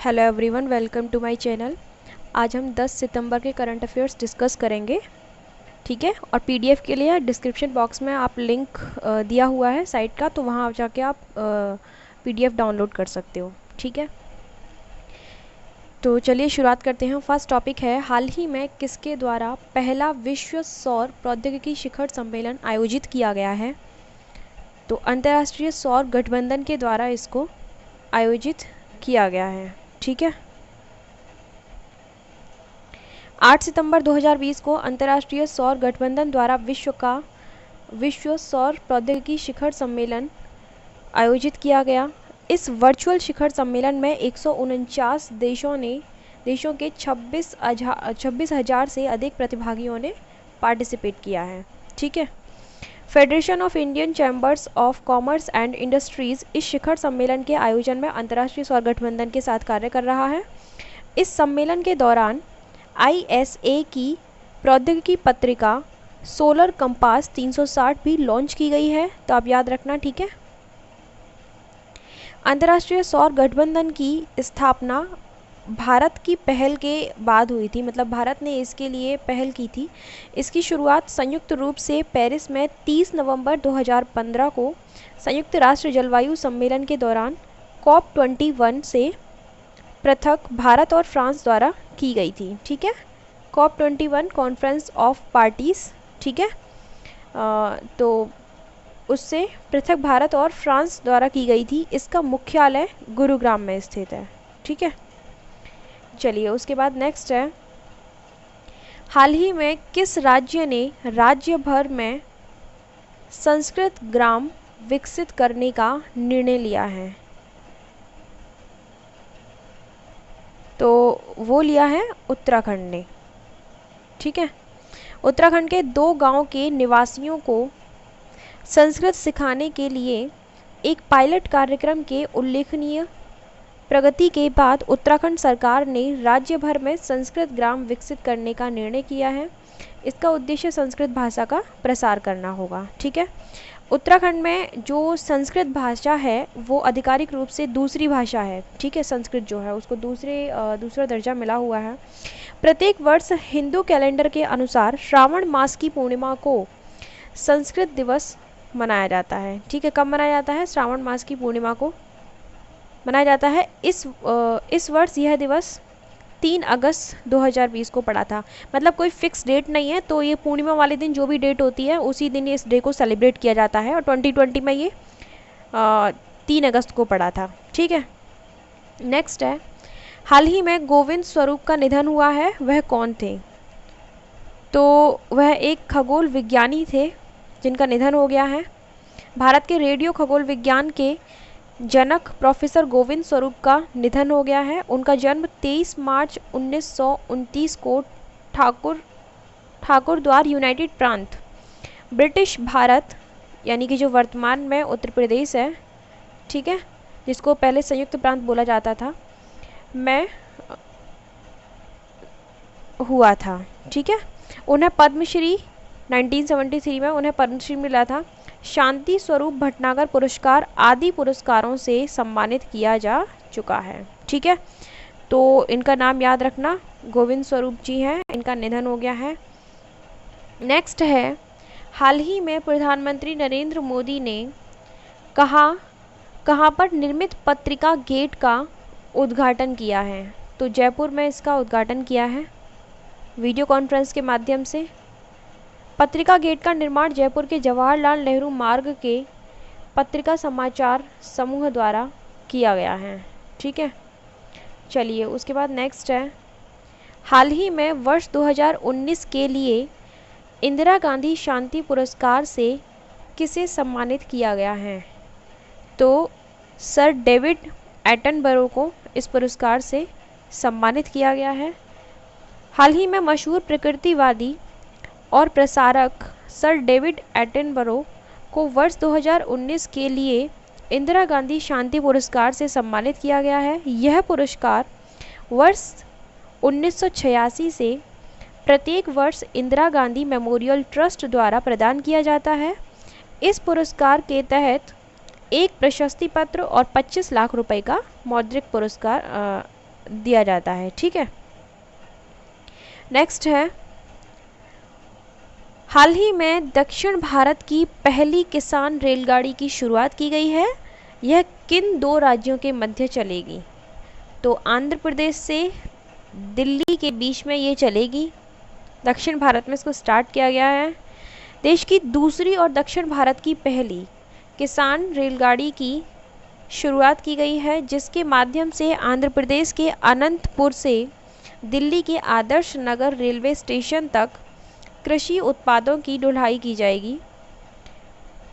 Hello everyone, welcome to my channel. आज हम 10 सितंबर के करंट अफेयर्स डिस्कस करेंगे, ठीक है। और पीडीएफ के लिए डिस्क्रिप्शन बॉक्स में आप लिंक दिया हुआ है साइट का, तो वहाँ जाके आप पीडीएफ डाउनलोड कर सकते हो, ठीक है। तो चलिए शुरुआत करते हैं। फर्स्ट टॉपिक है, हाल ही में किसके द्वारा पहला विश्व सौर प्रौद्योगिकी शिखर सम्मेलन आयोजित किया गया है? तो अंतर्राष्ट्रीय सौर गठबंधन के द्वारा इसको आयोजित किया गया है, ठीक है। 8 सितंबर 2020 को अंतर्राष्ट्रीय सौर गठबंधन द्वारा विश्व सौर प्रौद्योगिकी शिखर सम्मेलन आयोजित किया गया। इस वर्चुअल शिखर सम्मेलन में 149 देशों के 26,000 से अधिक प्रतिभागियों ने पार्टिसिपेट किया है, ठीक है। Federation of Indian chambers of commerce and industries इस शिखर सम्मेलन के आयोजन में अंतर्राष्ट्रीय सौर गठबंधन के साथ कार्य कर रहा है। इस सम्मेलन के दौरान ISA की प्रौद्योगिकी पत्रिका सोलर कंपास 360 भी लॉन्च की गई है, तो आप याद रखना, ठीक है। अंतर्राष्ट्रीय सौर गठबंधन की स्थापना भारत की पहल के बाद हुई थी, मतलब भारत ने इसके लिए पहल की थी। इसकी शुरुआत संयुक्त रूप से पेरिस में 30 नवंबर 2015 को संयुक्त राष्ट्र जलवायु सम्मेलन के दौरान COP21 से पृथक भारत और फ्रांस द्वारा की गई थी, ठीक है। COP21 कॉन्फ्रेंस ऑफ पार्टीज, ठीक है। तो उससे पृथक भारत और फ्रांस द्वारा की गई थी। इसका मुख्यालय गुरुग्राम में स्थित है, ठीक है। चलिए उसके बाद नेक्स्ट है, हाल ही में किस राज्य ने राज्य भर में संस्कृत ग्राम विकसित करने का निर्णय लिया है? तो वो लिया है उत्तराखंड ने, ठीक है। उत्तराखंड के 2 गांव के निवासियों को संस्कृत सिखाने के लिए एक पायलट कार्यक्रम के उल्लेखनीय प्रगति के बाद उत्तराखंड सरकार ने राज्य भर में संस्कृत ग्राम विकसित करने का निर्णय किया है। इसका उद्देश्य संस्कृत भाषा का प्रसार करना होगा, ठीक है। उत्तराखंड में जो संस्कृत भाषा है वो आधिकारिक रूप से दूसरी भाषा है, ठीक है। संस्कृत जो है उसको दूसरा दर्जा मिला हुआ है। प्रत्येक वर्ष हिंदू कैलेंडर के अनुसार श्रावण मास की पूर्णिमा को संस्कृत दिवस मनाया जाता है, ठीक है। कब मनाया जाता है? श्रावण मास की पूर्णिमा को मनाया जाता है। इस वर्ष यह दिवस 3 अगस्त 2020 को पड़ा था, मतलब कोई फिक्स डेट नहीं है। तो ये पूर्णिमा वाले दिन जो भी डेट होती है उसी दिन इस डे को सेलिब्रेट किया जाता है, और 2020 में ये 3 अगस्त को पड़ा था, ठीक है। नेक्स्ट है, हाल ही में गोविंद स्वरूप का निधन हुआ है, वह कौन थे? तो वह एक खगोल विज्ञानी थे जिनका निधन हो गया है। भारत के रेडियो खगोल विज्ञान के जनक प्रोफेसर गोविंद स्वरूप का निधन हो गया है। उनका जन्म 23 मार्च 1929 को ठाकुर द्वार यूनाइटेड प्रांत ब्रिटिश भारत, यानी कि जो वर्तमान में उत्तर प्रदेश है, ठीक है, जिसको पहले संयुक्त प्रांत बोला जाता था, में हुआ था, ठीक है। उन्हें पद्मश्री 1973 में उन्हें पद्मश्री मिला था। शांति स्वरूप भटनागर पुरस्कार आदि पुरस्कारों से सम्मानित किया जा चुका है, ठीक है। तो इनका नाम याद रखना, गोविंद स्वरूप जी हैं, इनका निधन हो गया है। नेक्स्ट है, हाल ही में प्रधानमंत्री नरेंद्र मोदी ने कहाँ पर निर्मित पत्रिका गेट का उद्घाटन किया है? तो जयपुर में इसका उद्घाटन किया है वीडियो कॉन्फ्रेंस के माध्यम से। पत्रिका गेट का निर्माण जयपुर के जवाहरलाल नेहरू मार्ग के पत्रिका समाचार समूह द्वारा किया गया है, ठीक है। चलिए उसके बाद नेक्स्ट है, हाल ही में वर्ष 2019 के लिए इंदिरा गांधी शांति पुरस्कार से किसे सम्मानित किया गया है? तो सर डेविड एटनबरो को इस पुरस्कार से सम्मानित किया गया है। हाल ही में मशहूर प्रकृतिवादी और प्रसारक सर डेविड एटनबरो को वर्ष 2019 के लिए इंदिरा गांधी शांति पुरस्कार से सम्मानित किया गया है। यह पुरस्कार वर्ष 1986 से प्रत्येक वर्ष इंदिरा गांधी मेमोरियल ट्रस्ट द्वारा प्रदान किया जाता है। इस पुरस्कार के तहत एक प्रशस्ति पत्र और 25 लाख रुपए का मौद्रिक पुरस्कार दिया जाता है। ठीक है, नेक्स्ट है, हाल ही में दक्षिण भारत की पहली किसान रेलगाड़ी की शुरुआत की गई है। यह किन दो राज्यों के मध्य चलेगी? तो आंध्र प्रदेश से दिल्ली के बीच में ये चलेगी। दक्षिण भारत में इसको स्टार्ट किया गया है। देश की दूसरी और दक्षिण भारत की पहली किसान रेलगाड़ी की शुरुआत की गई है, जिसके माध्यम से आंध्र प्रदेश के अनंतपुर से दिल्ली के आदर्श नगर रेलवे स्टेशन तक कृषि उत्पादों की ढुलाई की जाएगी।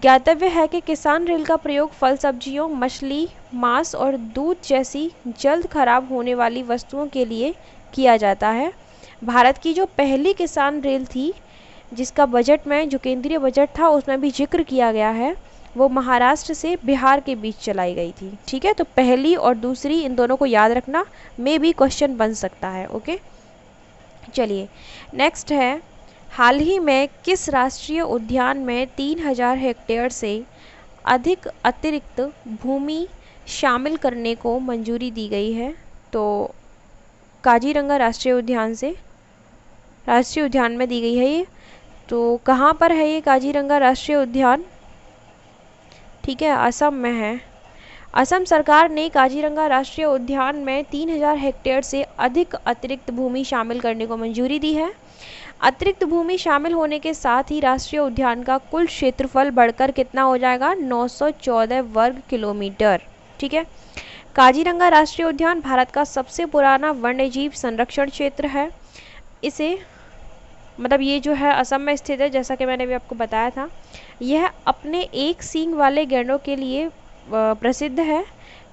ज्ञातव्य है कि किसान रेल का प्रयोग फल सब्जियों, मछली, मांस और दूध जैसी जल्द खराब होने वाली वस्तुओं के लिए किया जाता है। भारत की जो पहली किसान रेल थी, जिसका बजट में, जो केंद्रीय बजट था उसमें भी जिक्र किया गया है, वो महाराष्ट्र से बिहार के बीच चलाई गई थी। ठीक है, तो पहली और दूसरी इन दोनों को याद रखना, में भी क्वेश्चन बन सकता है। ओके, चलिए नेक्स्ट है, हाल ही में किस राष्ट्रीय उद्यान में 3000 हेक्टेयर से अधिक अतिरिक्त भूमि शामिल करने को मंजूरी दी गई है? तो काजीरंगा राष्ट्रीय उद्यान में दी गई है ये। तो कहाँ पर है ये काजीरंगा राष्ट्रीय उद्यान? ठीक है, असम में है। असम सरकार ने काजीरंगा राष्ट्रीय उद्यान में 3000 हेक्टेयर से अधिक अतिरिक्त भूमि शामिल करने को मंजूरी दी है। अतिरिक्त भूमि शामिल होने के साथ ही राष्ट्रीय उद्यान का कुल क्षेत्रफल बढ़कर कितना हो जाएगा? 914 वर्ग किलोमीटर। ठीक है, काजीरंगा राष्ट्रीय उद्यान भारत का सबसे पुराना वन्यजीव संरक्षण क्षेत्र है। इसे मतलब ये जो है असम में स्थित है, जैसा कि मैंने अभी आपको बताया था। यह अपने एक सींग वाले गैंडों के लिए प्रसिद्ध है।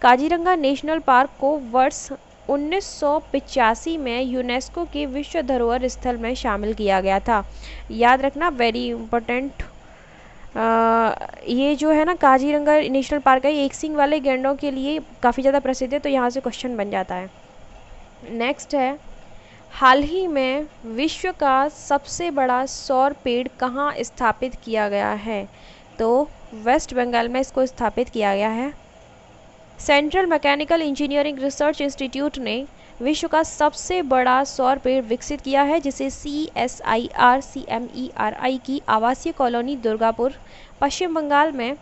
काजीरंगा नेशनल पार्क को वर्ष 1985 में यूनेस्को के विश्व धरोहर स्थल में शामिल किया गया था। याद रखना, वेरी इम्पोर्टेंट। ये जो है ना काजीरंगा नेशनल पार्क है, एक सींग वाले गैंडों के लिए काफ़ी ज़्यादा प्रसिद्ध है, तो यहाँ से क्वेश्चन बन जाता है। नेक्स्ट है, हाल ही में विश्व का सबसे बड़ा सौर पेड़ कहाँ स्थापित किया गया है? तो वेस्ट बंगाल में इसको स्थापित किया गया है। Central mechanical engineering research institute ने विश्व का सबसे बड़ा सौर पेड़ विकसित किया है, जिसे CSIR-CMERI की आवासीय कॉलोनी दुर्गापुर, पश्चिम बंगाल में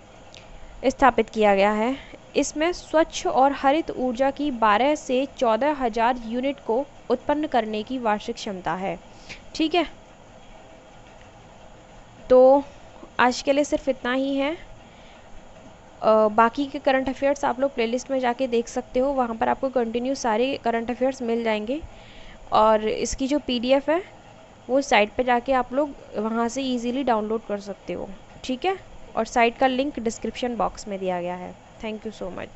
स्थापित किया गया है। इसमें स्वच्छ और हरित ऊर्जा की 12 से 14,000 यूनिट को उत्पन्न करने की वार्षिक क्षमता है। ठीक है, तो आज के लिए सिर्फ इतना ही है। बाकी के करंट अफेयर्स आप लोग प्लेलिस्ट में जाके देख सकते हो, वहाँ पर आपको कंटिन्यू सारे करंट अफेयर्स मिल जाएंगे। और इसकी जो PDF है वो साइट पे जाके आप लोग वहाँ से इजीली डाउनलोड कर सकते हो। ठीक है, और साइट का लिंक डिस्क्रिप्शन बॉक्स में दिया गया है। Thank you so much.